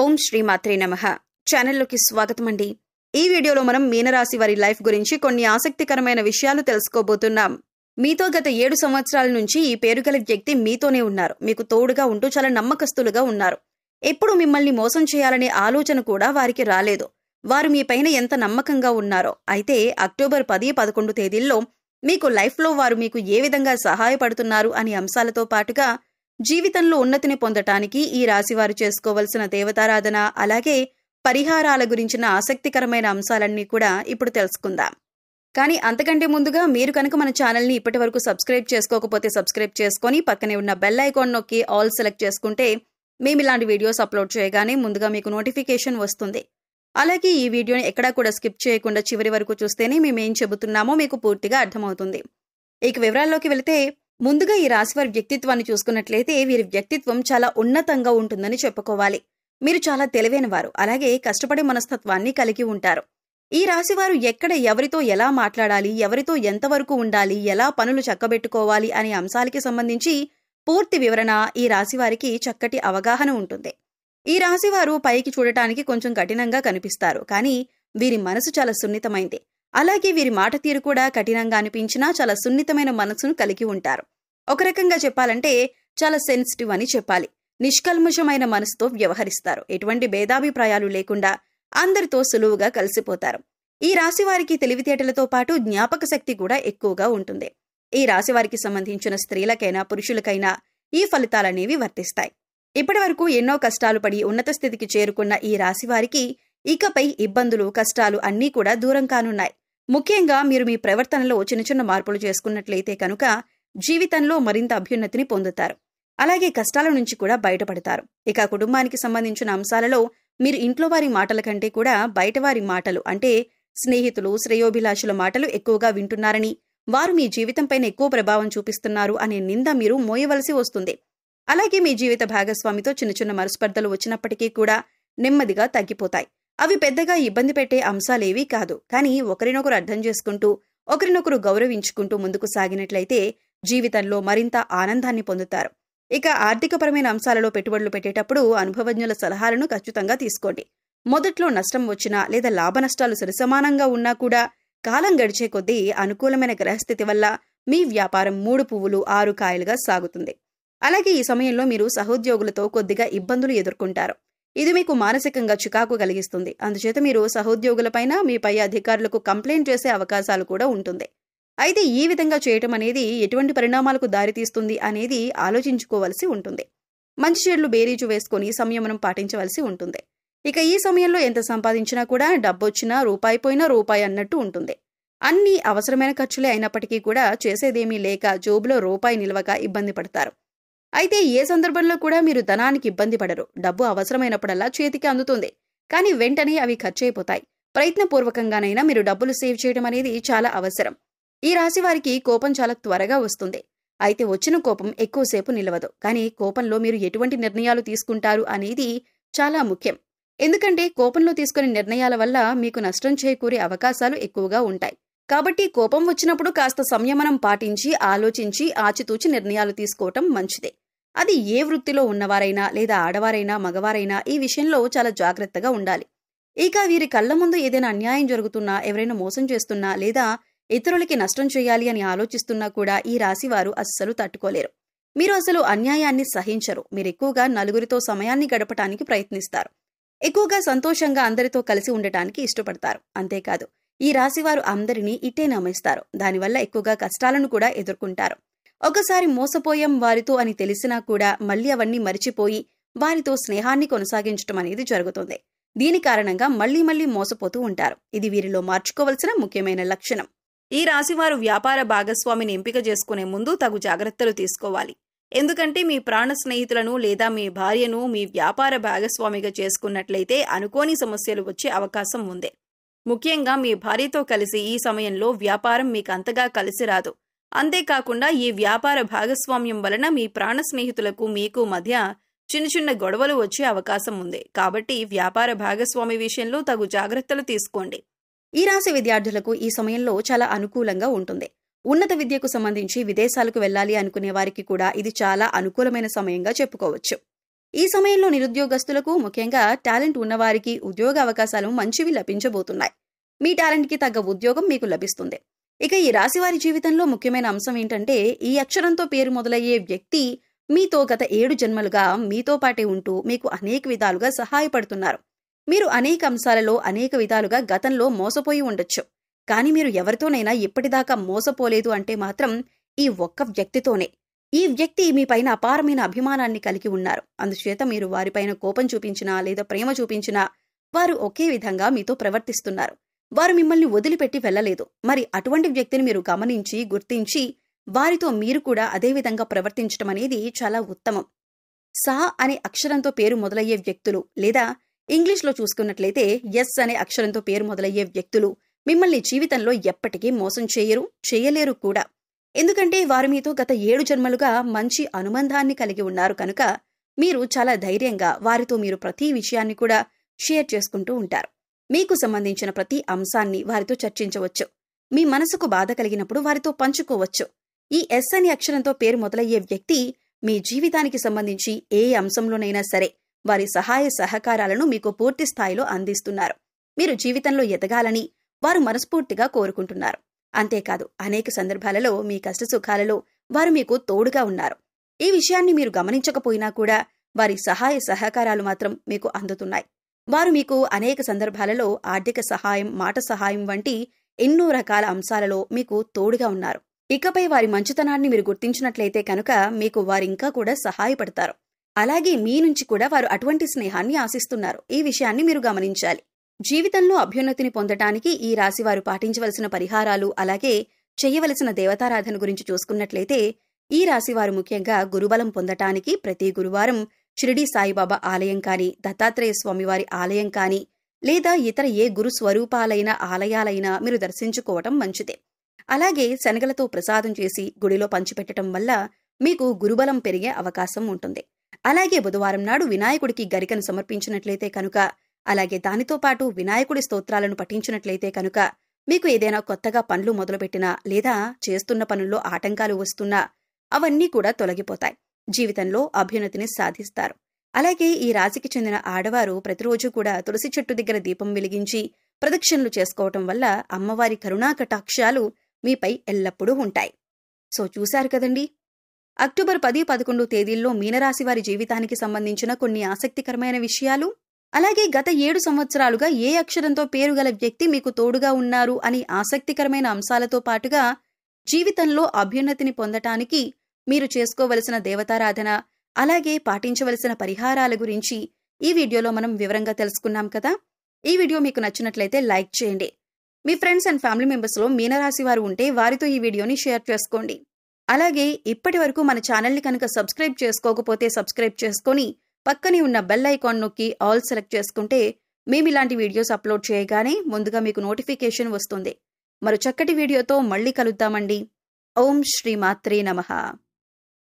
ఓం శ్రీ మాత్రే నమః. ఛానల్లోకి స్వాగతం అండి. ఈ వీడియోలో మనం మీనరాశి వారి లైఫ్ గురించి కొన్ని ఆసక్తికరమైన విషయాలు తెలుసుకోబోతున్నాం. మీతో గత 7 సంవత్సరాల నుంచి ఈ పేరుగల వ్యక్తి మీతోనే ఉన్నారు. మీకు తోడుగా ఉంటూ చాలా నమ్మకస్తులుగా ఉన్నారు. ఎప్పుడు మిమ్మల్ని మోసం చేయాలనే ఆలోచన కూడా వారికి రాలేదు. వారు మీ పైన ఎంత నమ్మకంగా ఉన్నారో. అయితే అక్టోబర్ 10, 11 తేదీల్లో మీకు లైఫ్లో వారు మీకు ఏ విధంగా సహాయపడుతున్నారు అనే అంశాలతో పాటుగా జీవితంలో ఉన్నతిని పొందటానికి ఈ రాశివారు చేసుకోవలసిన దేవతారాధన, అలాగే పరిహారాల గురించిన ఆసక్తికరమైన అంశాలన్నీ కూడా ఇప్పుడు తెలుసుకుందాం. కానీ అంతకంటే ముందుగా మీరు కనుక మన ఛానల్ని ఇప్పటి వరకు సబ్స్క్రైబ్ చేసుకోకపోతే సబ్స్క్రైబ్ చేసుకొని పక్కనే ఉన్న బెల్ ఐకాన్ నొక్కి ఆల్ సెలెక్ట్ చేసుకుంటే మేము ఇలాంటి వీడియోస్ అప్లోడ్ చేయగానే ముందుగా మీకు నోటిఫికేషన్ వస్తుంది. అలాగే ఈ వీడియోని ఎక్కడా కూడా స్కిప్ చేయకుండా చివరి వరకు చూస్తేనే మేమేం చెబుతున్నామో మీకు పూర్తిగా అర్థమవుతుంది. ఇక వివరాల్లోకి వెళితే ముందుగా ఈ రాశివారి వ్యక్తిత్వాన్ని చూసుకున్నట్లయితే వీరి వ్యక్తిత్వం చాలా ఉన్నతంగా ఉంటుందని చెప్పుకోవాలి. మీరు చాలా తెలివైన వారు, అలాగే కష్టపడే మనస్తత్వాన్ని కలిగి ఉంటారు. ఈ రాశివారు ఎక్కడ ఎవరితో ఎలా మాట్లాడాలి, ఎవరితో ఎంతవరకు ఉండాలి, ఎలా పనులు చక్కబెట్టుకోవాలి అనే అంశాలకి సంబంధించి పూర్తి వివరణ ఈ రాశివారికి చక్కటి అవగాహన ఉంటుంది. ఈ రాశివారు పైకి చూడటానికి కొంచెం కఠినంగా కనిపిస్తారు, కానీ వీరి మనసు చాలా సున్నితమైంది. అలాగే వీరి మాట తీరు కూడా కఠినంగా అనిపించినా చాలా సున్నితమైన మనసును కలిగి ఉంటారు. ఒక రకంగా చెప్పాలంటే చాలా సెన్సిటివ్ అని చెప్పాలి. నిష్కల్మషమైన మనసుతో వ్యవహరిస్తారు. ఎటువంటి భేదాభిప్రాయాలు లేకుండా అందరితో సులువుగా కలిసిపోతారు. ఈ రాశివారికి తెలివితేటలతో పాటు జ్ఞాపక శక్తి కూడా ఎక్కువగా ఉంటుంది. ఈ రాశివారికి సంబంధించిన స్త్రీలకైనా పురుషులకైనా ఈ ఫలితాలనేవి వర్తిస్తాయి. ఇప్పటి వరకు ఎన్నో కష్టాలు పడి ఉన్నత స్థితికి చేరుకున్న ఈ రాశివారికి ఇకపై ఇబ్బందులు, కష్టాలు అన్నీ కూడా దూరం కానున్నాయి. ముఖ్యంగా మీరు మీ ప్రవర్తనలో చిన్న చిన్న మార్పులు చేసుకున్నట్లయితే కనుక జీవితంలో మరింత అభ్యున్నతిని పొందుతారు. అలాగే కష్టాల నుంచి కూడా బయటపడతారు. ఇక కుటుంబానికి సంబంధించిన అంశాలలో మీరు ఇంట్లో వారి మాటల కంటే కూడా బయటవారి మాటలు, అంటే స్నేహితులు, శ్రేయోభిలాషుల మాటలు ఎక్కువగా వింటున్నారని, వారు మీ జీవితంపైన ఎక్కువ ప్రభావం చూపిస్తున్నారు అనే నింద మీరు మోయవలసి వస్తుంది. అలాగే మీ జీవిత భాగస్వామితో చిన్న చిన్న మనస్పర్ధలు వచ్చినప్పటికీ కూడా నెమ్మదిగా తగ్గిపోతాయి. అవి పెద్దగా ఇబ్బంది పెట్టే అంశాలేవీ కాదు. కానీ ఒకరినొకరు అర్థం చేసుకుంటూ, ఒకరినొకరు గౌరవించుకుంటూ ముందుకు సాగినట్లయితే జీవితంలో మరింత ఆనందాన్ని పొందుతారు. ఇక ఆర్థికపరమైన అంశాలలో పెట్టుబడులు పెట్టేటప్పుడు అనుభవజ్ఞుల సలహాలను ఖచ్చితంగా తీసుకోండి. మొదట్లో నష్టం వచ్చినా లేదా లాభ నష్టాలు సరిసమానంగా ఉన్నా కూడా కాలం గడిచే కొద్దీ అనుకూలమైన గ్రహస్థితి వల్ల మీ వ్యాపారం 3 పువ్వులు 6 కాయలుగా సాగుతుంది. అలాగే ఈ సమయంలో మీరు సహోద్యోగులతో కొద్దిగా ఇబ్బందులు ఎదుర్కొంటారు. ఇది మీకు మానసికంగా చికాకు కలిగిస్తుంది. అందుచేత మీరు సహోద్యోగులపైన, మీ పై అధికారులకు కంప్లైంట్ చేసే అవకాశాలు కూడా ఉంటుంది. అయితే ఈ విధంగా చేయటం అనేది ఎటువంటి పరిణామాలకు దారితీస్తుంది అనేది ఆలోచించుకోవలసి ఉంటుంది. మంచి చెడులు బేరీజు వేసుకొని సంయమనం పాటించవలసి ఉంటుంది. ఇక ఈ సమయంలో ఎంత సంపాదించినా కూడా డబ్బొచ్చినా రూపాయి పోయినా రూపాయి అన్నట్టు ఉంటుంది. అన్ని అవసరమైన ఖర్చులే అయినప్పటికీ కూడా చేసేదేమీ లేక జోబులో రూపాయి నిలవక ఇబ్బంది పడతారు. అయితే ఏ సందర్భంలో కూడా మీరు ధనానికి ఇబ్బంది పడరు. డబ్బు అవసరమైనప్పుడల్లా చేతికి అందుతుంది. కానీ వెంటనే అవి ఖర్చయిపోతాయి. ప్రయత్నపూర్వకంగానైనా మీరు డబ్బులు సేవ్ చేయడం అనేది చాలా అవసరం. ఈ రాశి వారికి కోపం చాలా త్వరగా వస్తుంది. అయితే వచ్చిన కోపం ఎక్కువసేపు నిలవదు. కానీ కోపంలో మీరు ఎటువంటి నిర్ణయాలు తీసుకుంటారు అనేది చాలా ముఖ్యం. ఎందుకంటే కోపంలో తీసుకునే నిర్ణయాల వల్ల మీకు నష్టం చేకూరే అవకాశాలు ఎక్కువగా ఉంటాయి. కాబట్టి కోపం వచ్చినప్పుడు కాస్త సంయమనం పాటించి, ఆలోచించి, ఆచితూచి నిర్ణయాలు తీసుకోవటం మంచిదే. అది ఏ వృత్తిలో ఉన్నవారైనా లేదా ఆడవారైనా మగవారైనా ఈ విషయంలో చాలా జాగ్రత్తగా ఉండాలి. ఇక వీరి కళ్ల ముందు ఏదైనా అన్యాయం జరుగుతున్నా, ఎవరైనా మోసం చేస్తున్నా లేదా ఇతరులకి నష్టం చేయాలి అని ఆలోచిస్తున్నా కూడా ఈ రాశివారు అస్సలు తట్టుకోలేరు. మీరు అసలు అన్యాయాన్ని సహించరు. మీరు ఎక్కువగా నలుగురితో సమయాన్ని గడపటానికి ప్రయత్నిస్తారు. ఎక్కువగా సంతోషంగా అందరితో కలిసి ఉండటానికి ఇష్టపడతారు. అంతేకాదు ఈ రాశివారు అందరినీ ఇట్టే నమ్మేస్తారు. దానివల్ల ఎక్కువగా కష్టాలను కూడా ఎదుర్కొంటారు. ఒకసారి మోసపోయాం వారితో అని తెలిసినా కూడా మళ్లీ అవన్నీ మరిచిపోయి వారితో స్నేహాన్ని కొనసాగించడం అనేది జరుగుతుంది. దీని కారణంగా మళ్లీ మోసపోతూ ఉంటారు. ఇది వీరిలో మార్చుకోవలసిన ముఖ్యమైన లక్షణం. ఈ రాశివారు వ్యాపార భాగస్వామిని ఎంపిక చేసుకునే ముందు తగు జాగ్రత్తలు తీసుకోవాలి. ఎందుకంటే మీ ప్రాణ స్నేహితులను లేదా మీ భార్యను మీ వ్యాపార భాగస్వామిగా చేసుకున్నట్లయితే అనుకోని సమస్యలు వచ్చే అవకాశం ఉంది. ముఖ్యంగా మీ భార్యతో కలిసి ఈ సమయంలో వ్యాపారం మీకు అంతగా కలిసి రాదు. అంతేకాకుండా ఈ వ్యాపార భాగస్వామ్యం వలన మీ ప్రాణ స్నేహితులకు మీకు మధ్య చిన్న గొడవలు వచ్చే అవకాశం ఉంది. కాబట్టి వ్యాపార భాగస్వామి విషయంలో తగు జాగ్రత్తలు తీసుకోండి. ఈ రాశి విద్యార్థులకు ఈ సమయంలో చాలా అనుకూలంగా ఉంటుంది. ఉన్నత విద్యకు సంబంధించి విదేశాలకు వెళ్లాలి అనుకునే వారికి కూడా ఇది చాలా అనుకూలమైన సమయంగా చెప్పుకోవచ్చు. ఈ సమయంలో నిరుద్యోగస్తులకు, ముఖ్యంగా టాలెంట్ ఉన్నవారికి ఉద్యోగ అవకాశాలు మంచివి లభించబోతున్నాయి. మీ టాలెంట్కి తగ్గ ఉద్యోగం మీకు లభిస్తుంది. ఇక ఈ రాశివారి జీవితంలో ముఖ్యమైన అంశం ఏంటంటే, ఈ అక్షరంతో పేరు మొదలయ్యే వ్యక్తి మీతో గత 7 జన్మలుగా మీతో పాటే ఉంటూ మీకు అనేక విధాలుగా సహాయపడుతున్నారు. మీరు అనేక అంశాలలో అనేక విధాలుగా గతంలో మోసపోయి ఉండొచ్చు. కానీ మీరు ఎవరితోనైనా ఇప్పటిదాకా మోసపోలేదు అంటే మాత్రం ఈ ఒక్క వ్యక్తితోనే. ఈ వ్యక్తి మీ పైన అపారమైన అభిమానాన్ని కలిగి ఉన్నారు. అందుచేత మీరు వారిపైన కోపం చూపించినా లేదా ప్రేమ చూపించినా వారు ఒకే విధంగా మీతో ప్రవర్తిస్తున్నారు. వారు మిమ్మల్ని వదిలిపెట్టి వెళ్లలేదు. మరి అటువంటి వ్యక్తిని మీరు గమనించి, గుర్తించి వారితో మీరు కూడా అదే విధంగా ప్రవర్తించడం అనేది చాలా ఉత్తమం. సా అనే అక్షరంతో పేరు మొదలయ్యే వ్యక్తులు, లేదా ఇంగ్లీష్లో చూసుకున్నట్లయితే ఎస్ అనే అక్షరంతో పేరు మొదలయ్యే వ్యక్తులు మిమ్మల్ని జీవితంలో ఎప్పటికీ మోసం చేయలేరు కూడా. ఎందుకంటే వారు మీతో గత 7 జన్మలుగా మంచి అనుబంధాన్ని కలిగి ఉన్నారు కనుక మీరు చాలా ధైర్యంగా వారితో మీరు ప్రతి విషయాన్ని కూడా షేర్ చేసుకుంటూ ఉంటారు. మీకు సంబంధించిన ప్రతి అంశాన్ని వారితో చర్చించవచ్చు. మీ మనసుకు బాధ కలిగినప్పుడు వారితో పంచుకోవచ్చు. ఈ ఎస్ అనే అక్షరంతో పేరు మొదలయ్యే వ్యక్తి మీ జీవితానికి సంబంధించి ఏ అంశంలోనైనా సరే వారి సహాయ సహకారాలను మీకు పూర్తి స్థాయిలో అందిస్తున్నారు. మీరు జీవితంలో ఎదగాలని వారు మనస్ఫూర్తిగా కోరుకుంటున్నారు. అంతేకాదు, అనేక సందర్భాలలో మీ కష్టసుఖాలలో వారు మీకు తోడుగా ఉన్నారు. ఈ విషయాన్ని మీరు గమనించకపోయినా కూడా వారి సహాయ సహకారాలు మాత్రం మీకు అందుతున్నాయి. వారు మీకు అనేక సందర్భాలలో ఆర్థిక సహాయం, మాట సహాయం వంటి ఎన్నో రకాల అంశాలలో మీకు తోడుగా ఉన్నారు. ఇకపై వారి మంచితనాన్ని మీరు గుర్తించినట్లయితే కనుక మీకు వారింకా కూడా సహాయపడతారు. అలాగే మీ నుంచి కూడా వారు అటువంటి స్నేహాన్ని ఆశిస్తున్నారు. ఈ విషయాన్ని మీరు గమనించాలి. జీవితంలో అభ్యున్నతిని పొందటానికి ఈ రాశివారు పాటించవలసిన పరిహారాలు, అలాగే చెయ్యవలసిన దేవతారాధన గురించి చూసుకున్నట్లయితే, ఈ రాశివారు ముఖ్యంగా గురుబలం పొందటానికి ప్రతి గురువారం షిరిడీ సాయిబాబా ఆలయం కానీ, దత్తాత్రేయ స్వామివారి ఆలయం కానీ, లేదా ఇతర ఏ గురు స్వరూపాలైన ఆలయాలైనా మీరు దర్శించుకోవటం మంచిదే. అలాగే శనగలతో ప్రసాదం చేసి గుడిలో పంచిపెట్టడం వల్ల మీకు గురుబలం పెరిగే అవకాశం ఉంటుంది. అలాగే బుధవారం నాడు వినాయకుడికి గరికను సమర్పించినట్లయితే కనుక, అలాగే దానితో పాటు వినాయకుడి స్తోత్రాలను పఠించినట్లయితే కనుక మీకు ఏదైనా కొత్తగా పనులు మొదలుపెట్టినా లేదా చేస్తున్న పనుల్లో ఆటంకాలు వస్తున్నా అవన్నీ కూడా తొలగిపోతాయి. జీవితంలో అభ్యున్నతిని సాధిస్తారు. అలాగే ఈ రాశికి చెందిన ఆడవారు ప్రతిరోజు కూడా తులసి చెట్టు దగ్గర దీపం వెలిగించి ప్రదక్షిణలు చేసుకోవటం వల్ల అమ్మవారి కరుణా కటాక్షాలు మీపై ఎల్లప్పుడూ ఉంటాయి. సో చూశారు కదండి, అక్టోబర్ 10, 11 తేదీల్లో మీనరాశి వారి జీవితానికి సంబంధించిన కొన్ని ఆసక్తికరమైన విషయాలు, అలాగే గత 7 సంవత్సరాలుగా ఏ అక్షరంతో పేరు గల వ్యక్తి మీకు తోడుగా ఉన్నారు అని ఆసక్తికరమైన అంశాలతో పాటుగా జీవితంలో అభ్యున్నతిని పొందటానికి మీరు చేసుకోవలసిన దేవతారాధన, అలాగే పాటించవలసిన పరిహారాల గురించి ఈ వీడియోలో మనం వివరంగా తెలుసుకున్నాం కదా. ఈ వీడియో మీకు నచ్చినట్లయితే లైక్ చేయండి. మీ ఫ్రెండ్స్ అండ్ ఫ్యామిలీ మెంబర్స్లో మీనరాశి వారు ఉంటే వారితో ఈ వీడియోని షేర్ చేసుకోండి. అలాగే ఇప్పటి వరకు మన ఛానల్ని కనుక సబ్స్క్రైబ్ చేసుకోకపోతే సబ్స్క్రైబ్ చేసుకొని పక్కనే ఉన్న బెల్ ఐకాన్ నొక్కి ఆల్ సెలెక్ట్ చేసుకుంటే మేము ఇలాంటి వీడియోస్ అప్లోడ్ చేయగానే ముందుగా మీకు నోటిఫికేషన్ వస్తుంది. మరో చక్కటి వీడియోతో మళ్ళీ కలుద్దామండి. ఓం శ్రీ మాత్రే నమః.